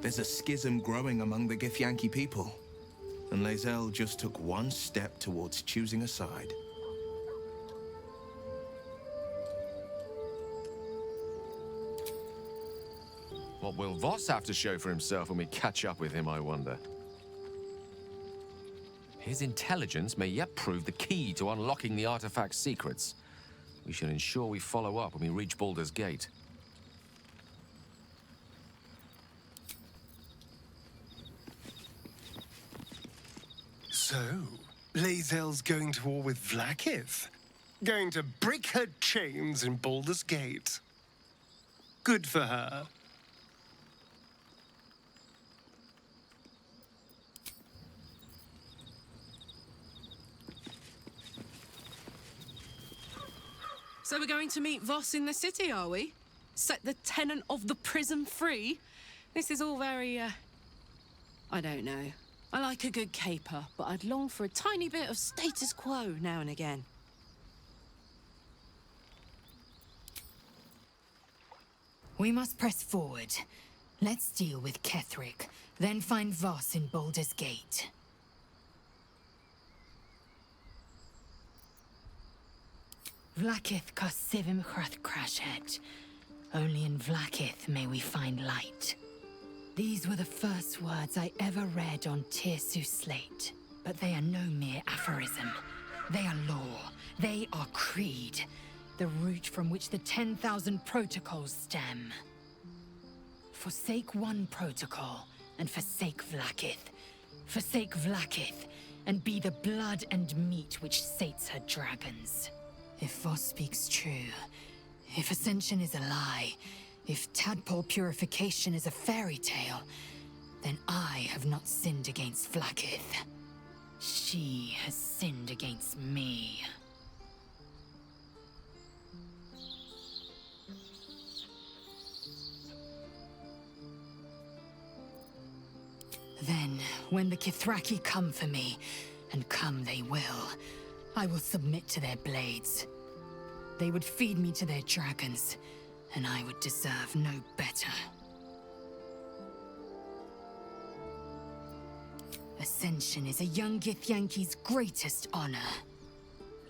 There's a schism growing among the Githyanki people, and Lae'zel just took one step towards choosing a side. What will Voss have to show for himself when we catch up with him, I wonder? His intelligence may yet prove the key to unlocking the artifact's secrets. We should ensure we follow up when we reach Baldur's Gate. So, Lae'zel's going to war with Vlaakith? Going to break her chains in Baldur's Gate? Good for her. So we're going to meet Voss in the city, are we? Set the tenant of the prison free? This is all very, I don't know. I like a good caper, but I'd long for a tiny bit of status quo now and again. We must press forward. Let's deal with Ketheric, then find Voss in Baldur's Gate. Vlaakith Karsivim Hrath Crashhead. Only in Vlaakith may we find light. These were the first words I ever read on Tirsu's slate. But they are no mere aphorism. They are law. They are creed. The root from which the 10,000 protocols stem. Forsake one protocol, and forsake Vlaakith. Forsake Vlaakith, and be the blood and meat which sates her dragons. If Voss speaks true, if Ascension is a lie, if tadpole purification is a fairy tale, then I have not sinned against Vlaakith. She has sinned against me. Then, when the Kithraki come for me, and come they will, I will submit to their blades. They would feed me to their dragons, and I would deserve no better. Ascension is a young Githyanki's greatest honor.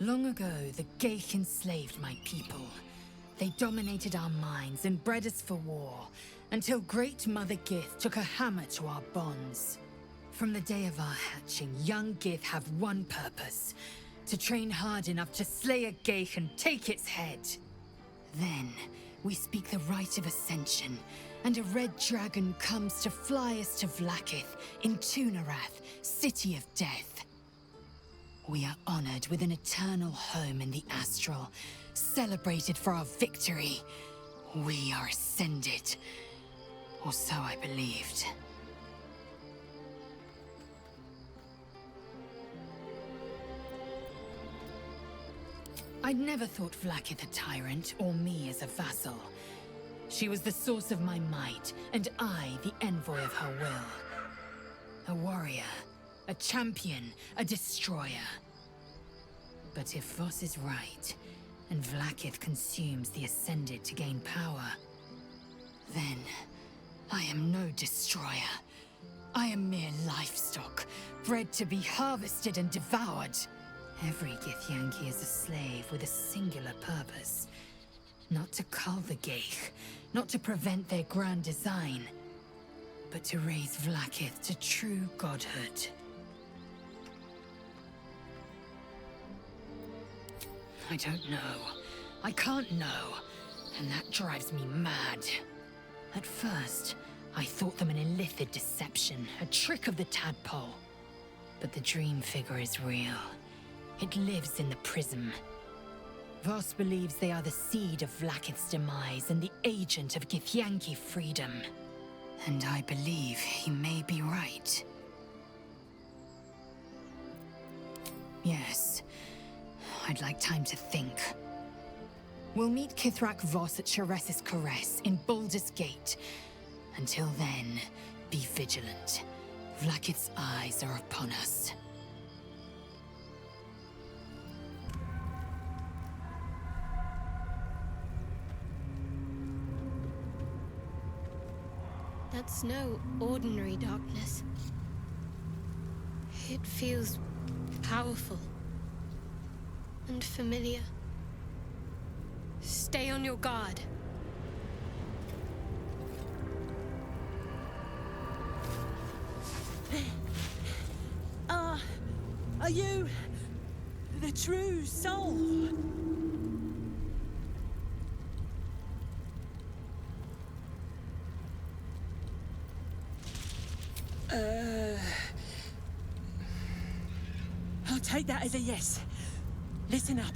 Long ago, the Geich enslaved my people. They dominated our minds and bred us for war, until Great Mother Gith took a hammer to our bonds. From the day of our hatching, young Gith have one purpose: to train hard enough to slay a Geich and take its head. Then, we speak the rite of Ascension, and a red dragon comes to fly us to Vlaakith in Tunarath, City of Death. We are honored with an eternal home in the Astral, celebrated for our victory. We are ascended. Or so I believed. I'd never thought Vlaakith a tyrant, or me as a vassal. She was the source of my might, and I the envoy of her will. A warrior, a champion, a destroyer. But if Voss is right, and Vlaakith consumes the Ascended to gain power, then I am no destroyer. I am mere livestock, bred to be harvested and devoured. Every Githyanki is a slave with a singular purpose. Not to cull the Geich, not to prevent their grand design, but to raise Vlaakith to true godhood. I don't know. I can't know, and that drives me mad. At first, I thought them an illithid deception, a trick of the tadpole. But the dream figure is real. It lives in the prism. Voss believes they are the seed of Vlaakith's demise and the agent of Githyanki freedom. And I believe he may be right. Yes, I'd like time to think. We'll meet Kithrak Voss at Sheres's Caress in Baldur's Gate. Until then, be vigilant. Vlaakith's eyes are upon us. That's no ordinary darkness. It feels powerful and familiar. Stay on your guard. Are you the true soul? I'll take that as a yes. Listen up.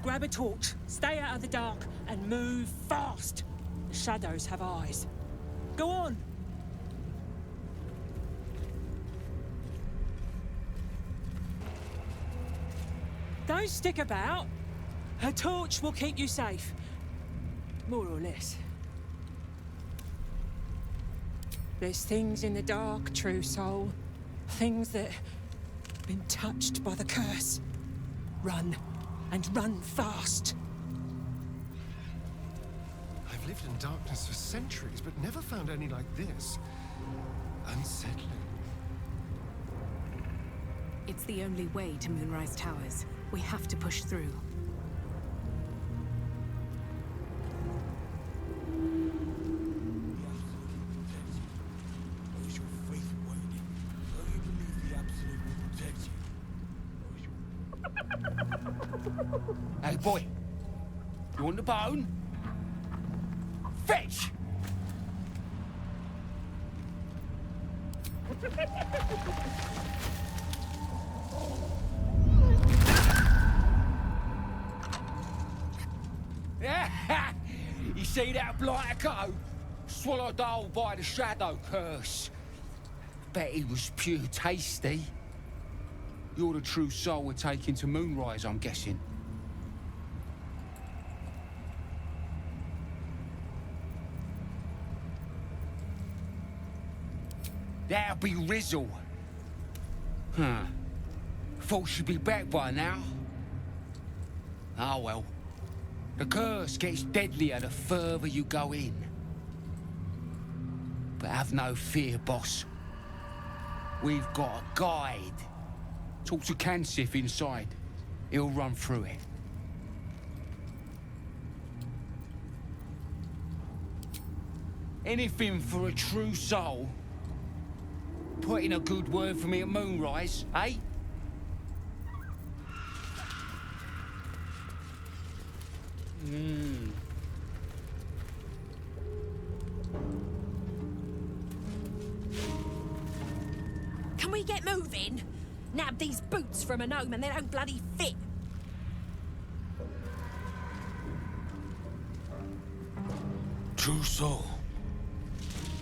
Grab a torch, stay out of the dark, and move fast. The shadows have eyes. Go on. Don't stick about. A torch will keep you safe. More or less. There's things in the dark, true soul. Things that have been touched by the curse. Run, and run fast. I've lived in darkness for centuries, but never found any like this. Unsettling. It's the only way to Moonrise Towers. We have to push through. Hey, boy. You want the bone? Fetch! You see that blighter go? Swallowed whole by the shadow curse. Bet he was pure tasty. You're the true soul we're taking to Moonrise, I'm guessing. That'll be Rizzle. Huh. Thought she'd be back by now. Oh well. The curse gets deadlier the further you go in. But have no fear, boss. We've got a guide. Talk to Kansif inside. He'll run through it. Anything for a true soul. Put in a good word for me at Moonrise, eh? Can we get moving? Nab these boots from a gnome and they don't bloody fit. True soul.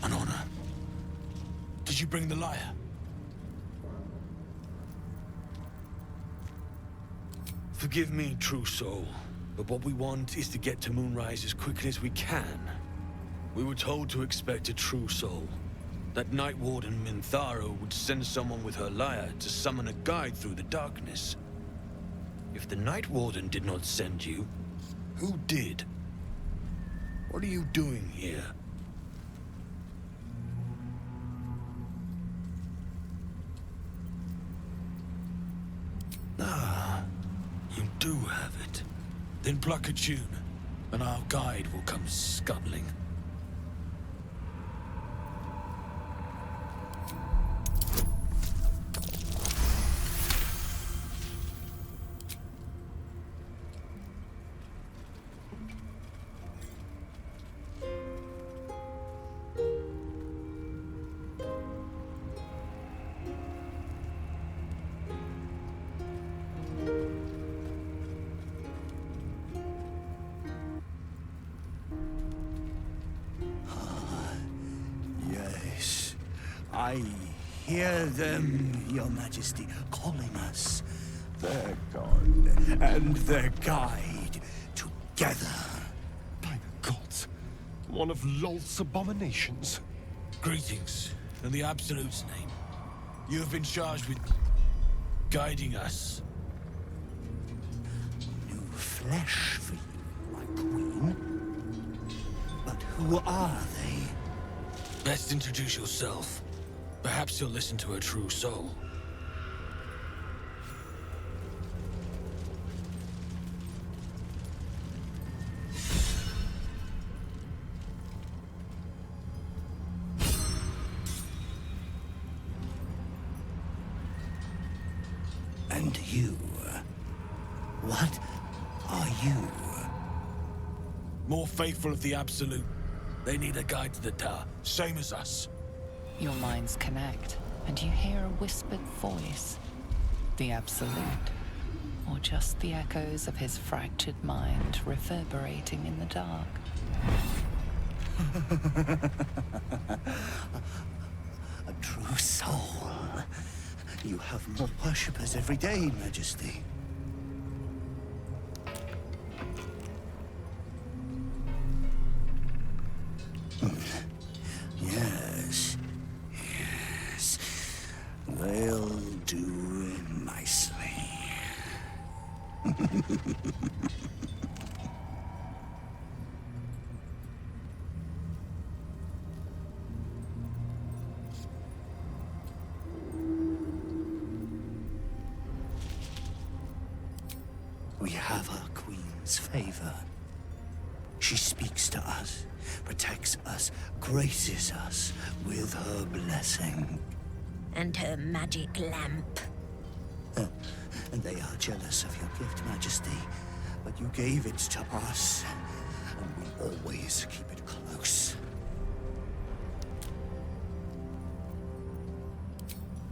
An honor. Did you bring the lyre? Forgive me, true soul, but what we want is to get to Moonrise as quickly as we can. We were told to expect a true soul. That Night Warden Minthara would send someone with her lyre to summon a guide through the darkness. If the Night Warden did not send you, who did? What are you doing here? Ah, you do have it. Then pluck a tune, and our guide will come scuttling. Yes, I hear them, Your Majesty, calling us. Their god and their guide together. By the gods, one of Lolth's abominations. Greetings, in the Absolute's name. You have been charged with guiding us. New flesh for you, my queen. But who are they? Best introduce yourself. Perhaps you'll listen to a true soul. And you? What are you? More faithful of the Absolute. They need a guide to the tower, same as us. Your minds connect, and you hear a whispered voice. The Absolute. Or just the echoes of his fractured mind reverberating in the dark. A true soul. You have more worshippers every day, Majesty. Yes. Yes. They'll do nicely. We have our queen's favor. She speaks to us, protects us, graces us with her blessing. And her magic lamp. And they are jealous of your gift, Majesty. But you gave it to us, and we always keep it close.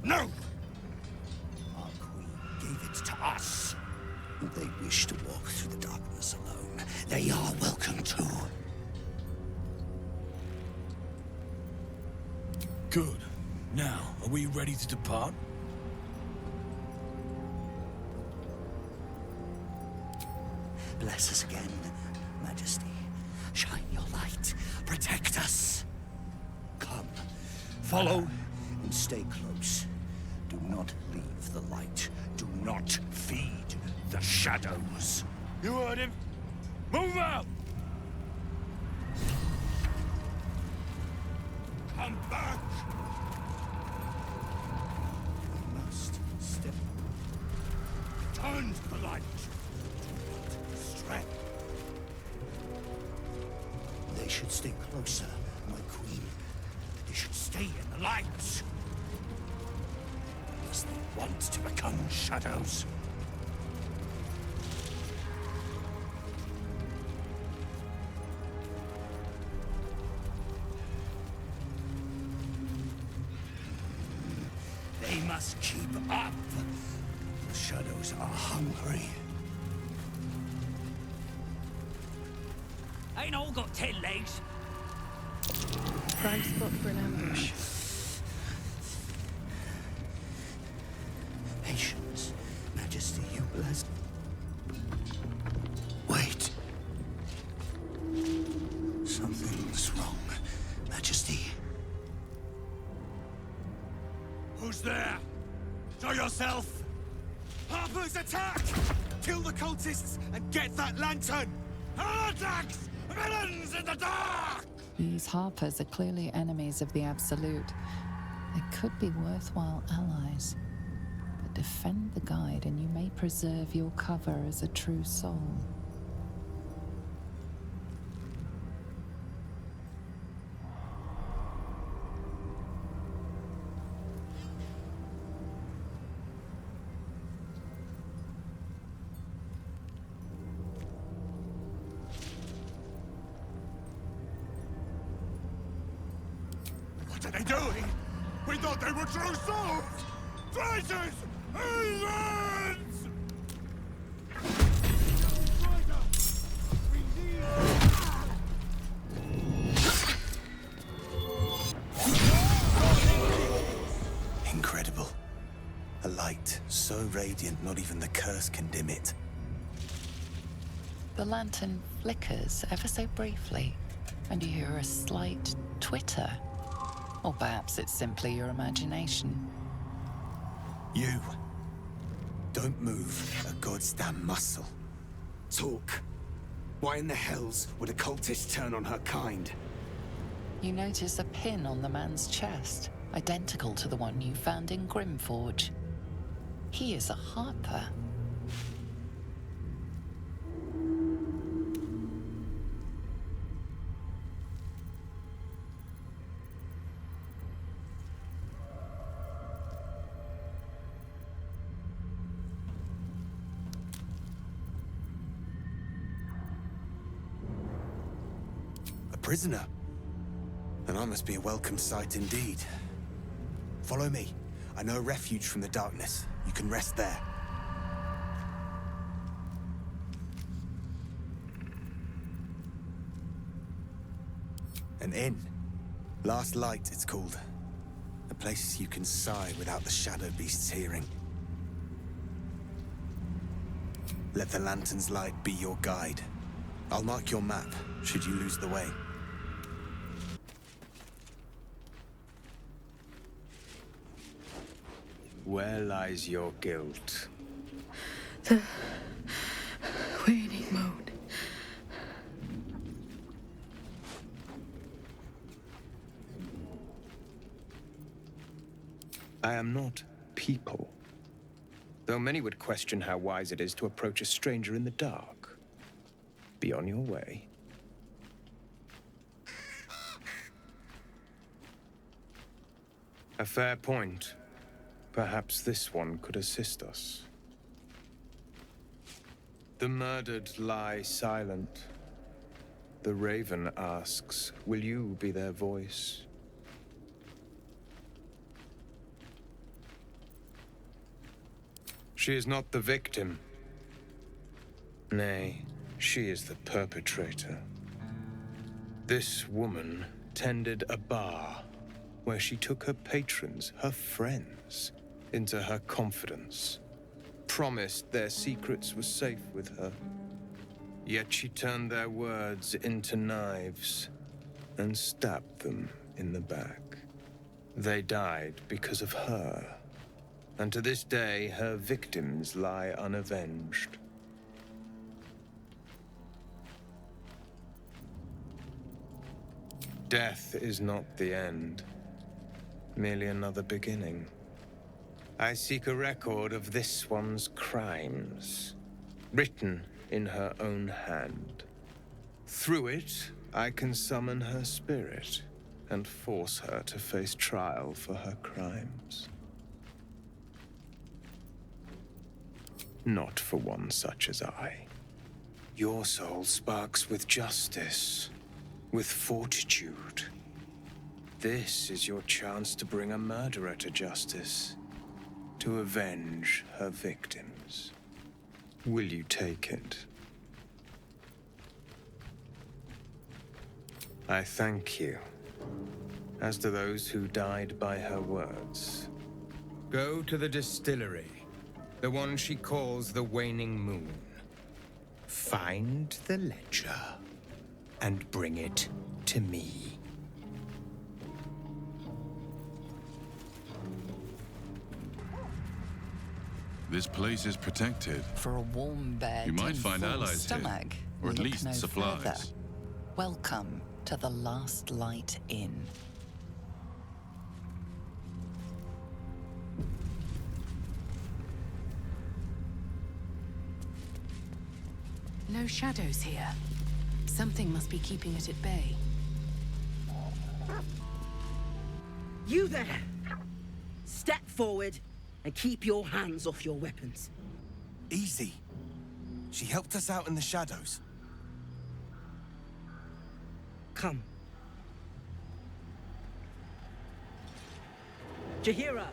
No! Our queen gave it to us. If they wish to walk through the darkness alone, they are welcome to. Good. Now, are we ready to depart? Bless us again, Majesty. Shine your light. Protect us. Come. Follow and stay close. Do not leave the light. Do not feed the shadows. You heard him. Move out! Come back! We must step. Turn to the light. Strength. They should stay closer, my queen. They should stay in the light. Unless they want to become shadows. They must keep up. The shadows are hungry. Ain't all got 10 legs. Prime spot for an ambush. Patience, Majesty, you bless. Wait. Something's wrong, Majesty. Who's there? Show yourself! Harper's attack! Kill the cultists and get that lantern! Heretics! Villains in the dark! These Harpers are clearly enemies of the Absolute. They could be worthwhile allies. But defend the guide and you may preserve your cover as a true soul. What are they doing? We thought they were true souls! Traitors! Heathens! Incredible. A light so radiant not even the curse can dim it. The lantern flickers ever so briefly, and you hear a slight twitter. Or perhaps it's simply your imagination. You. Don't move a goddamn muscle. Talk. Why in the hells would a cultist turn on her kind? You notice a pin on the man's chest, identical to the one you found in Grimforge. He is a harper. A prisoner? Then I must be a welcome sight indeed. Follow me. I know a refuge from the darkness. You can rest there. An inn. Last Light, it's called. A place you can sigh without the shadow beasts hearing. Let the lantern's light be your guide. I'll mark your map, should you lose the way. Where lies your guilt? The waning moon. I am not people. Though many would question how wise it is to approach a stranger in the dark. Be on your way. A fair point. Perhaps this one could assist us. The murdered lie silent. The raven asks, will you be their voice? She is not the victim. Nay, she is the perpetrator. This woman tended a bar where she took her patrons, her friends, into her confidence, promised their secrets were safe with her. Yet she turned their words into knives and stabbed them in the back. They died because of her, and to this day her victims lie unavenged. Death is not the end, merely another beginning. I seek a record of this one's crimes, written in her own hand. Through it, I can summon her spirit and force her to face trial for her crimes. Not for one such as I. Your soul sparks with justice, with fortitude. This is your chance to bring a murderer to justice, to avenge her victims. Will you take it? I thank you, as do those who died by her words. Go to the distillery, the one she calls the Waning Moon. Find the ledger, and bring it to me. This place is protected. For a warm bed You might and find full allies stomach, here, or at look least no supplies. further. Welcome to the Last Light Inn. No shadows here. Something must be keeping it at bay. You there! Step forward and keep your hands off your weapons. Easy. She helped us out in the shadows. Come. Jahira!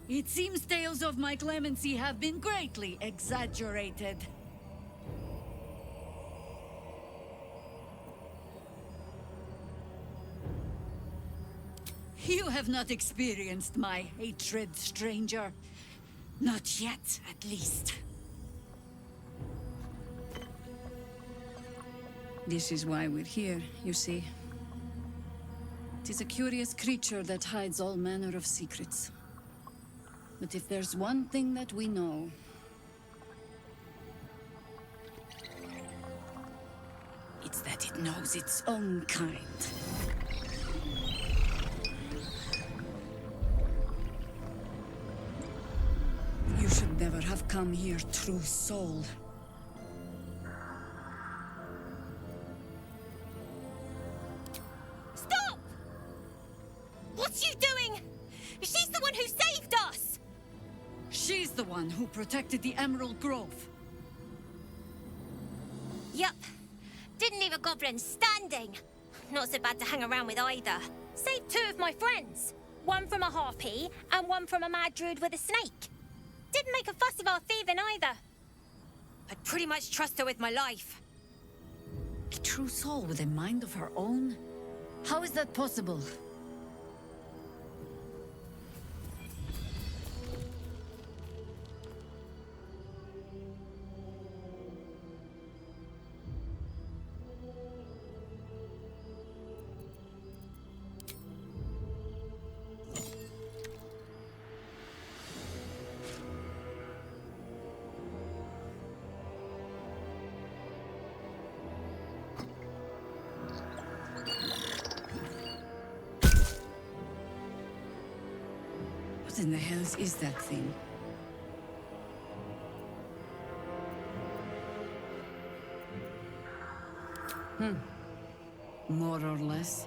It seems tales of my clemency have been greatly exaggerated. You have not experienced my hatred, stranger. Not yet, at least. This is why we're here, you see. It is a curious creature that hides all manner of secrets. But if there's one thing that we know, it's that it knows its own kind. You should never have come here, true soul. Stop! What's you doing? She's the one who saved us! She's the one who protected the Emerald Grove. Yup. Didn't leave a goblin standing. Not so bad to hang around with either. Saved two of my friends. One from a harpy and one from a mad druid with a snake. Didn't make a fuss of our thieving either. I'd pretty much trust her with my life. A true soul with a mind of her own? How is that possible? What in the hells is that thing? More or less.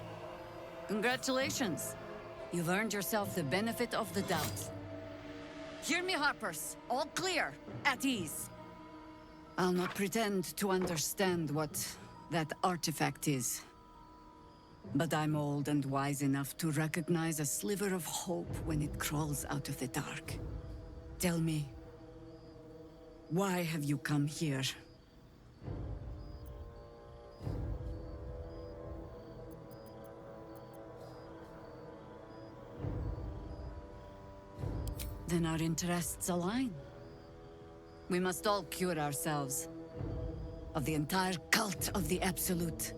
Congratulations. You've earned yourself the benefit of the doubt. Hear me, Harpers. All clear. At ease. I'll not pretend to understand what that artifact is. But I'm old and wise enough to recognize a sliver of hope when it crawls out of the dark. Tell me, why have you come here? Then our interests align. We must all cure ourselves of the entire cult of the Absolute.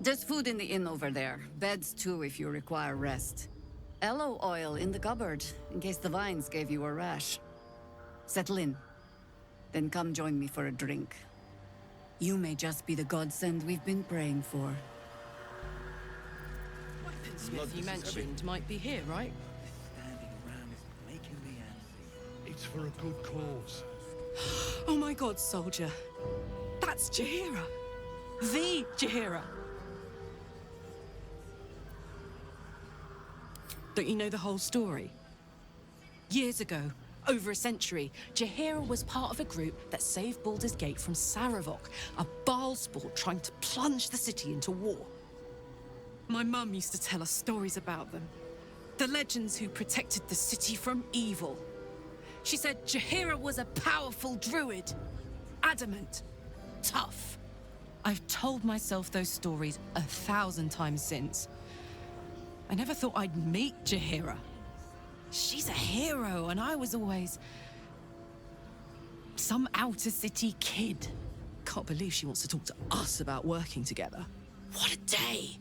There's food in the inn over there. Beds too if you require rest. Aloe oil in the cupboard, in case the vines gave you a rash. Settle in. Then come join me for a drink. You may just be the godsend we've been praying for. Weaponsmith you mentioned might be here, right? It's for a good cause. Oh my god, soldier. That's Jaheira. The Jaheira. Don't you know the whole story? Years ago, over a century, Jaheira was part of a group that saved Baldur's Gate from Saravok, a Baalspawn trying to plunge the city into war. My mum used to tell us stories about them. The legends who protected the city from evil. She said Jaheira was a powerful druid. Adamant. Tough. I've told myself those stories 1,000 times since. I never thought I'd meet Jaheira. She's a hero, and I was always some outer city kid. Can't believe she wants to talk to us about working together. What a day!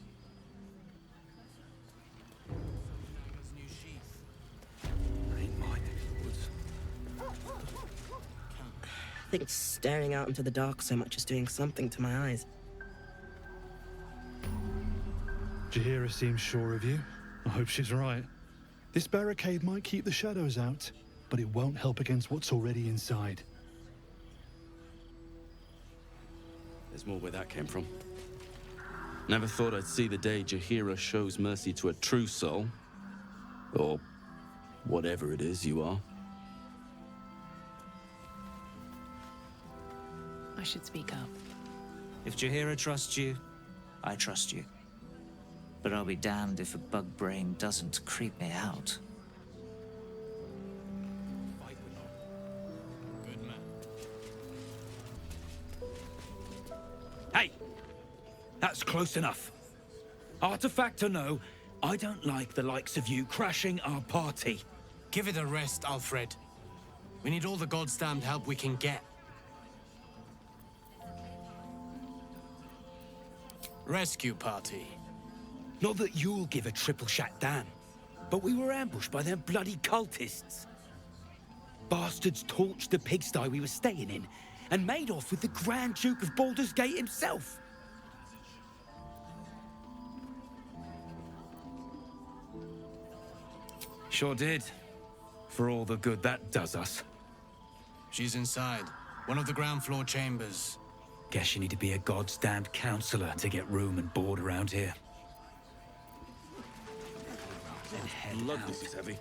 I think staring out into the dark so much is doing something to my eyes. Jaheira seems sure of you. I hope she's right. This barricade might keep the shadows out, but it won't help against what's already inside. There's more where that came from. Never thought I'd see the day Jaheira shows mercy to a true soul. Or whatever it is you are. I should speak up. If Jaheira trusts you, I trust you. But I'll be damned if a bug brain doesn't creep me out. That's close enough. Artifact or no, I don't like the likes of you crashing our party. Give it a rest, Alfred. We need all the goddamned help we can get. Rescue party. Not that you'll give a triple shot damn, but we were ambushed by them bloody cultists. Bastards torched the pigsty we were staying in and made off with the Grand Duke of Baldur's Gate himself. Sure did. For all the good that does us. She's inside. One of the ground floor chambers. Guess you need to be a goddamned counselor to get room and board around here. Look, this is heavy.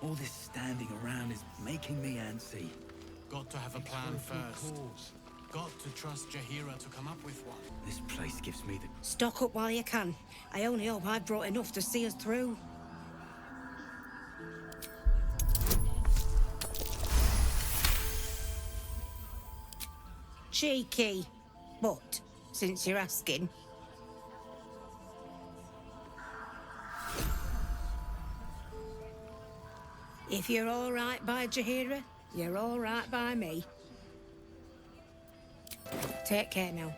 All this standing around is making me antsy. Got to have a plan first. Got to trust Jaheira to come up with one. This place gives me the... Stock up while you can. I only hope I've brought enough to see us through. Cheeky. But, since you're asking... If you're all right by Jaheira, you're all right by me. Take care now.